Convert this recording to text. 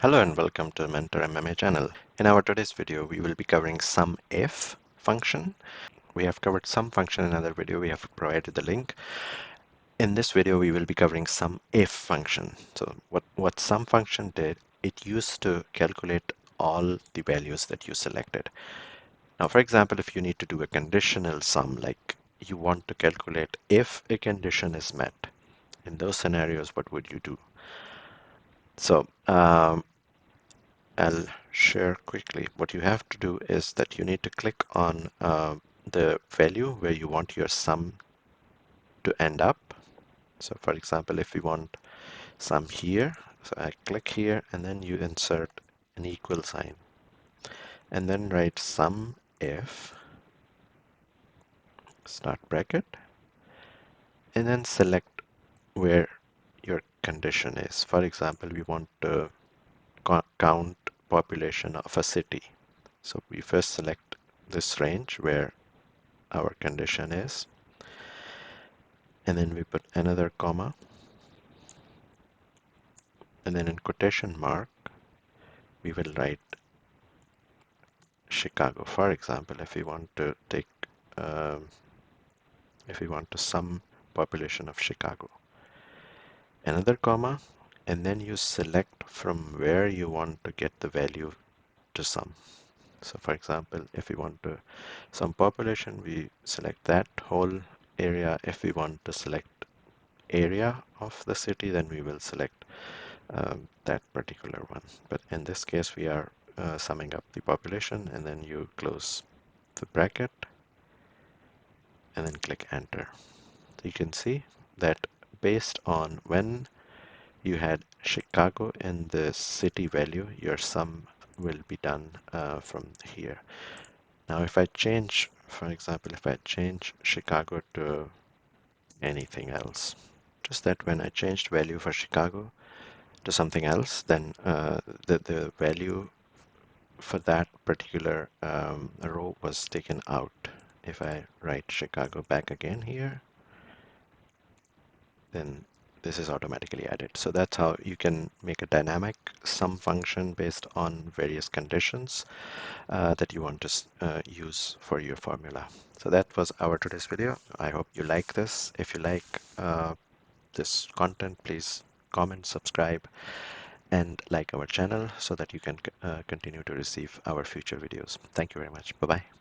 Hello and welcome to Mentor MMA channel. In our today's video, we will be covering SUMIF function. We have covered some function in another video. We have provided the link. In this video, we will be covering SUMIF function. So what sum function did, it used to calculate all the values that you selected. Now, for example, if you need to do a conditional sum, like you want to calculate if a condition is met, in those scenarios, what would you do? So I'll share quickly. What you have to do is that you need to click on the value where you want your sum to end up. So for example, if we want sum here, so I click here and then you insert an equal sign and then write sum if start bracket and then select where your condition is. For example, we want to count population of a city. So we first select this range where our condition is, and then we put another comma, and then in quotation mark we will write Chicago. For example, if we want to take if we want to sum population of Chicago, another comma, and then you select from where you want to get the value to sum. So for example, if we want to sum population, we select that whole area. If we want to select area of the city, then we will select that particular one. But in this case, we are summing up the population, and then you close the bracket and then click enter. So you can see that based on when you had Chicago in the city value, your sum will be done from here. Now, if I change, for example, if I change Chicago to anything else, just that when I changed value for Chicago to something else, then the value for that particular row was taken out. If I write Chicago back again here, then this is automatically added. So that's how you can make a dynamic sum function based on various conditions that you want to use for your formula. So that was our today's video. I hope you like this. If you like this content, please comment, subscribe, and like our channel so that you can continue to receive our future videos. Thank you very much. Bye-bye.